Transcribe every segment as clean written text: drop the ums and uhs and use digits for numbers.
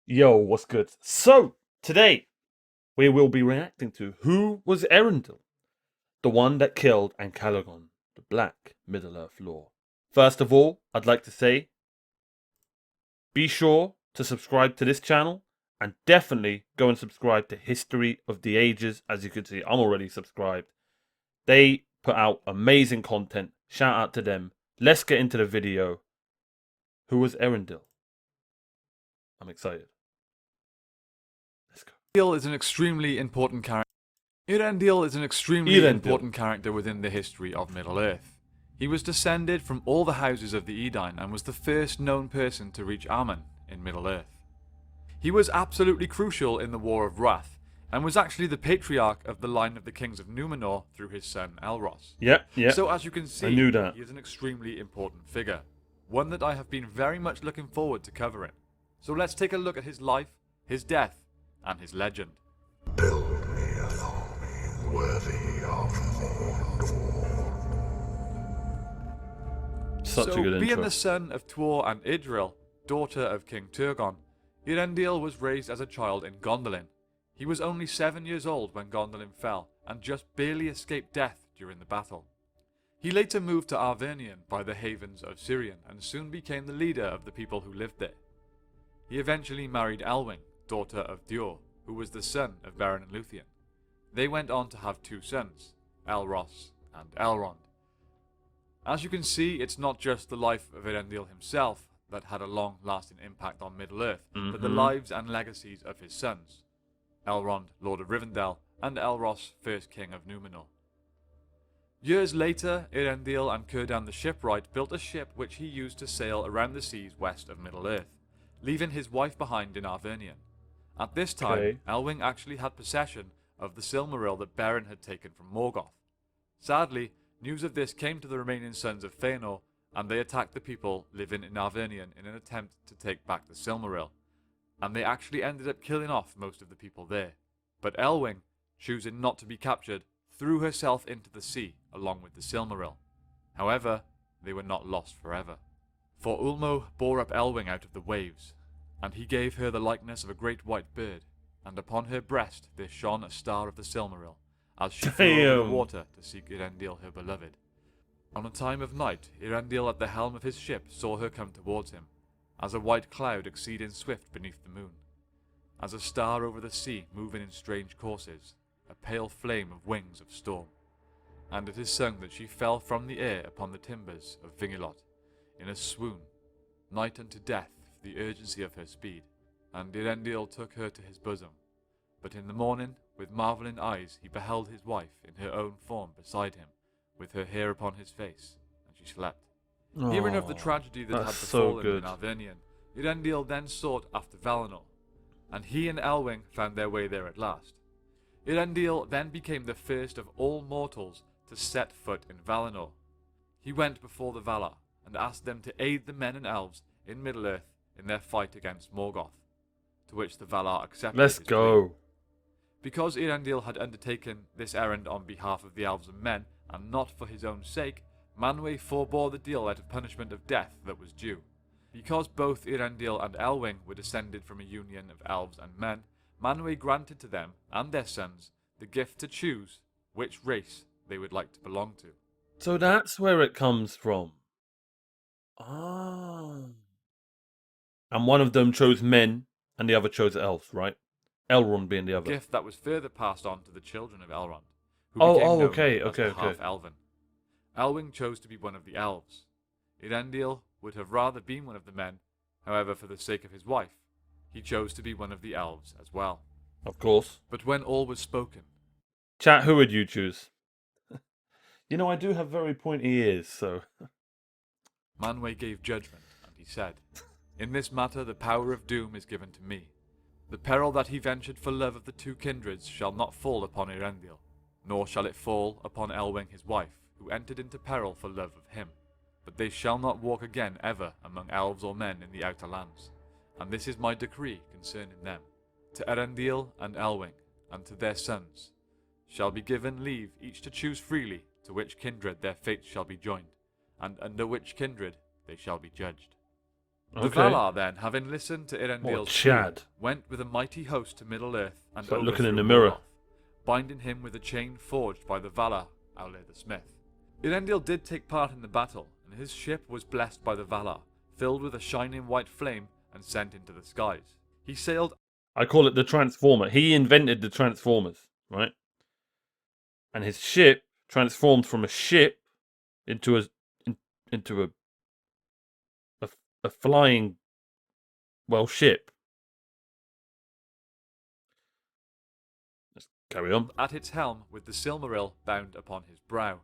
Yo, what's good? So, today we will be reacting to who was Earendil, the one that killed Ancalagon, the Black Middle-earth Lord. First of all, I'd like to say, be sure to subscribe to this channel and definitely go and subscribe to History of the Ages. As you can see, I'm already subscribed. They put out amazing content. Shout out to them. Let's get into the video. Who was Earendil? I'm excited. Let's go. Earendil is an extremely important character. Earendil is an extremely important character within the history of Middle-earth. He was descended from all the houses of the Edain and was the first known person to reach Aman in Middle-earth. He was absolutely crucial in the War of Wrath, and was actually the patriarch of the line of the kings of Numenor through his son Elros. Yeah. So as you can see, I knew that. he is an extremely important figure, one that I have been very much looking forward to covering. So let's take a look at his life, his death, and his legend. Build me a army worthy of Mordor. Such a good being intro. the son of Tuor and Idril, daughter of King Turgon, Earendil was raised as a child in Gondolin. He was only 7 years old when Gondolin fell, and just barely escaped death during the battle. He later moved to Arvernian by the havens of Sirion, and soon became the leader of the people who lived there. He eventually married Elwing, daughter of Dior, who was the son of Beren and Luthien. They went on to have 2 sons, Elros and Elrond. As you can see, it's not just the life of Earendil himself that had a long-lasting impact on Middle-earth, but the lives and legacies of his sons, Elrond, Lord of Rivendell, and Elros, first king of Numenor. Years later, Earendil and Círdan the Shipwright built a ship which he used to sail around the seas west of Middle-earth, leaving his wife behind in Arvernian. At this time, Elwing actually had possession of the Silmaril that Beren had taken from Morgoth. Sadly, news of this came to the remaining sons of Fëanor, and they attacked the people living in Arvernian in an attempt to take back the Silmaril, and they actually ended up killing off most of the people there. But Elwing, choosing not to be captured, threw herself into the sea along with the Silmaril. However, they were not lost forever. For Ulmo bore up Elwing out of the waves, and he gave her the likeness of a great white bird, and upon her breast there shone a star of the Silmaril, as she flew over the water to seek Earendil her beloved. On a time of night, Earendil at the helm of his ship saw her come towards him, as a white cloud exceeding swift beneath the moon, as a star over the sea moving in strange courses, a pale flame of wings of storm. And it is sung that she fell from the air upon the timbers of Vingilot, in a swoon, night unto death for the urgency of her speed, and Earendil took her to his bosom. But in the morning, with marvelling eyes, he beheld his wife in her own form beside him, with her hair upon his face, and she slept. Hearing of the tragedy that had befallen in Arvernian, Earendil then sought after Valinor, and he and Elwing found their way there at last. Earendil then became the first of all mortals to set foot in Valinor. He went before the Valar, and asked them to aid the men and elves in Middle-earth in their fight against Morgoth, to which the Valar accepted his plea. Because Earendil had undertaken this errand on behalf of the elves and men, and not for his own sake, Manwë forbore the deal out of punishment of death that was due. Because both Earendil and Elwing were descended from a union of elves and men, Manwë granted to them and their sons the gift to choose which race they would like to belong to. So that's where it comes from. Ah. And one of them chose men, and the other chose elves, right? Elrond being the other. Gift that was further passed on to the children of Elrond, who became known as the Half-Elven. Elwing chose to be one of the elves. Earendil would have rather been one of the men, however, for the sake of his wife, he chose to be one of the elves as well. Of course. But when all was spoken... Chat, who would you choose? You know, I do have very pointy ears, so... Manwë gave judgment, and he said, "In this matter the power of doom is given to me. The peril that he ventured for love of the 2 kindreds shall not fall upon Earendil, nor shall it fall upon Elwing his wife, who entered into peril for love of him. But they shall not walk again ever among elves or men in the outer lands, and this is my decree concerning them. To Earendil and Elwing, and to their sons, shall be given leave each to choose freely to which kindred their fates shall be joined, and under which kindred they shall be judged." The Okay. Valar then, having listened to Earendil's Chad. plea, went with a mighty host to Middle-earth and It's like looking in overthrew the mirror. Morgoth, binding him with a chain forged by the Valar, Aule the Smith. Earendil did take part in the battle, and his ship was blessed by the Valar, filled with a shining white flame and sent into the skies. He sailed... I call it the Transformer. He invented the Transformers, right? And his ship transformed from a ship into a flying, well, ship. Let's carry on. at its helm with the Silmaril bound upon his brow.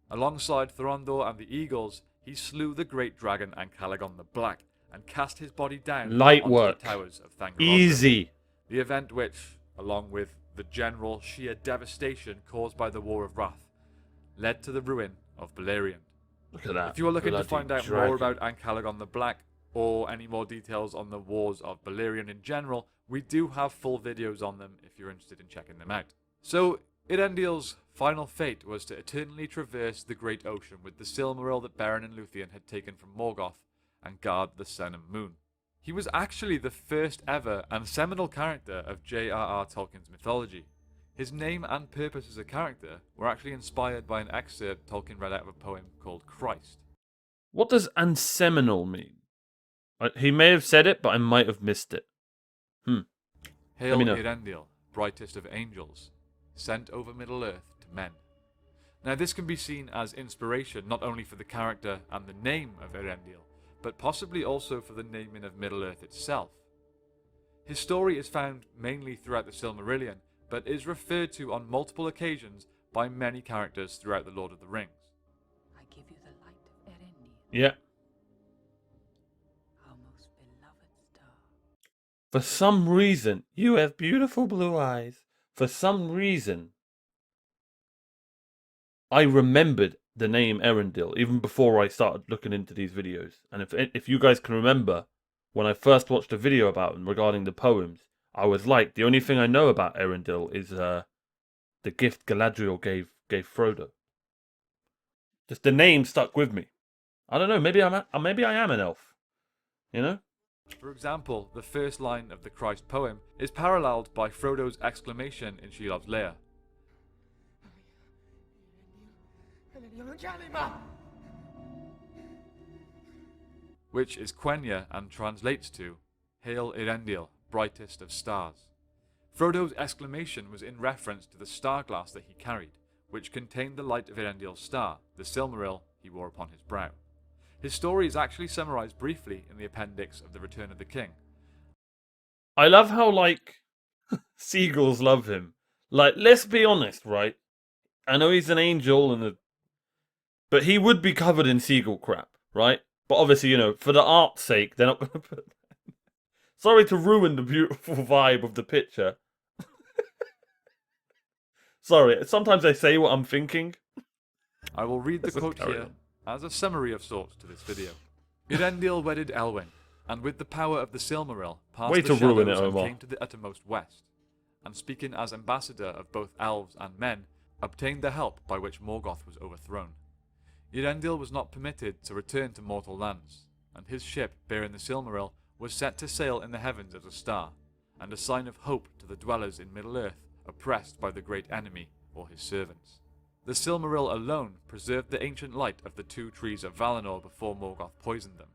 Alongside Thorondor and the Eagles, he slew the great dragon Ancalagon the Black and cast his body down Light onto work. the towers of Thangarondrim. Easy. The event which, along with the general sheer devastation caused by the War of Wrath, led to the ruin of Beleriand. Look at that. If you are looking to bloody find out dragon. more about Ancalagon the Black, or any more details on the wars of Beleriand in general, we do have full videos on them if you're interested in checking them out. So, Earendil's final fate was to eternally traverse the great ocean with the Silmaril that Beren and Luthien had taken from Morgoth and guard the sun and moon. He was actually the first ever and seminal character of J.R.R. Tolkien's mythology. His name and purpose as a character were actually inspired by an excerpt Tolkien read out of a poem called Christ. What does anseminal mean? He may have said it, but I might have missed it. Hail me know. Earendil, brightest of angels, sent over Middle-earth to men. Now this can be seen as inspiration not only for the character and the name of Earendil, but possibly also for the naming of Middle-earth itself. His story is found mainly throughout the Silmarillion, but is referred to on multiple occasions by many characters throughout the Lord of the Rings. I give you the light of Earendil, Yeah. our most beloved star. For some reason, you have beautiful blue eyes. For some reason, I remembered the name Earendil even before I started looking into these videos. And if you guys can remember, when I first watched a video about him regarding the poems, I was like, the only thing I know about Earendil is the gift Galadriel gave Frodo. Just the name stuck with me. I don't know. Maybe I am an elf. You know. For example, the first line of the Christ poem is paralleled by Frodo's exclamation in Shelob's lair. Which is Quenya and translates to, Hail Earendil, brightest of stars. Frodo's exclamation was in reference to the star glass that he carried, which contained the light of Earendil's star, the Silmaril he wore upon his brow. His story is actually summarized briefly in the appendix of The Return of the King. I love how, like, seagulls love him. Like, let's be honest, right? I know he's an angel but he would be covered in seagull crap, right? But obviously, you know, for the art's sake, they're not going to put... Sorry to ruin the beautiful vibe of the picture. Sorry, sometimes I say what I'm thinking. I will read the Let's quote carry here on. as a summary of sorts to this video. Earendil wedded Elwyn, and with the power of the Silmaril, passed Way the to ruin shadows it, and Omar. came to the uttermost west, and speaking as ambassador of both elves and men, obtained the help by which Morgoth was overthrown. Earendil was not permitted to return to mortal lands, and his ship, bearing the Silmaril, was set to sail in the heavens as a star, and a sign of hope to the dwellers in Middle-earth oppressed by the great enemy or his servants. The Silmaril alone preserved the ancient light of the two trees of Valinor before Morgoth poisoned them,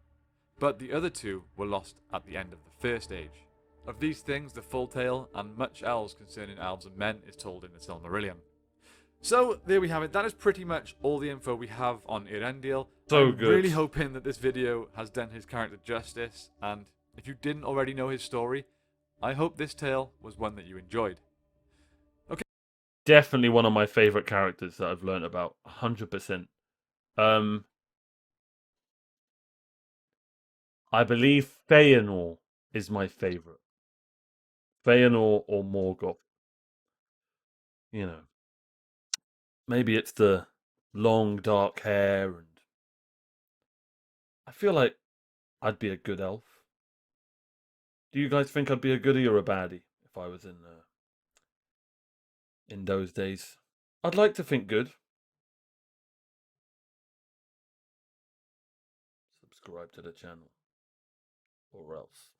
but the other two were lost at the end of the First Age. Of these things the full tale and much else concerning elves and men is told in the Silmarillion. So, there we have it. That is pretty much all the info we have on Earendil. So I'm good. really hoping that this video has done his character justice, and if you didn't already know his story, I hope this tale was one that you enjoyed. Definitely one of my favourite characters that I've learnt about. 100%. I believe Feanor is my favourite. Feanor or Morgoth. You know. Maybe it's the long dark hair and... I feel like I'd be a good elf. Do you guys think I'd be a goodie or a baddie if I was in those days? I'd like to think good. Subscribe to the channel. or else.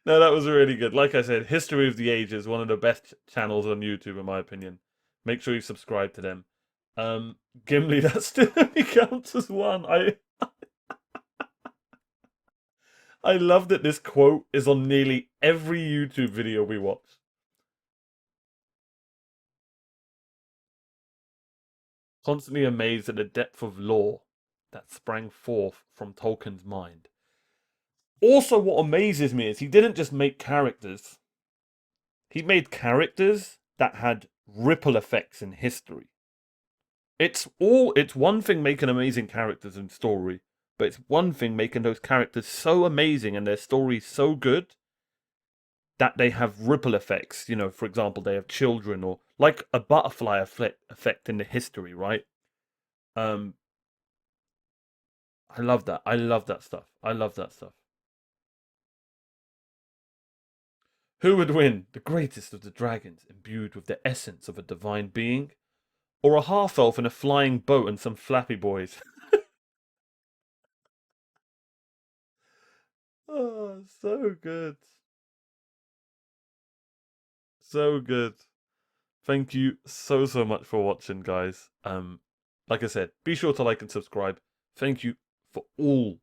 No, that was really good. Like I said, History of the Ages, one of the best channels on YouTube, in my opinion. Make sure you subscribe to them. Gimli, that still only counts as one. I love that this quote is on nearly every YouTube video we watch. Constantly amazed at the depth of lore that sprang forth from Tolkien's mind. Also, what amazes me is he didn't just make characters. He made characters that had ripple effects in history. It's one thing making amazing characters in story, but it's one thing making those characters so amazing and their stories so good that they have ripple effects. You know, for example, they have children, or like a butterfly effect in the history, right? I love that. I love that stuff. I love that stuff. Who would win, the greatest of the dragons, imbued with the essence of a divine being, or a half-elf in a flying boat and some flappy boys? Oh, so good. So good. Thank you so much for watching, guys. Like I said, be sure to like and subscribe. Thank you for all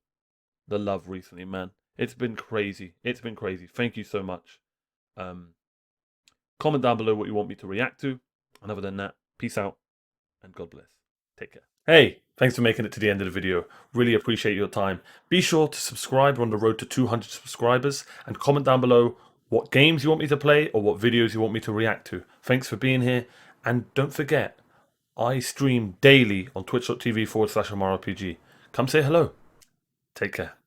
the love recently, man. It's been crazy. It's been crazy. Thank you so much. Comment down below what you want me to react to. And other than that, peace out and God bless. Take care. Hey, thanks for making it to the end of the video. Really appreciate your time. Be sure to subscribe. We're on the road to 200 subscribers. And comment down below what games you want me to play or what videos you want me to react to. Thanks for being here. And don't forget, I stream daily on twitch.tv/OmarioRpg. Come say hello. Take care.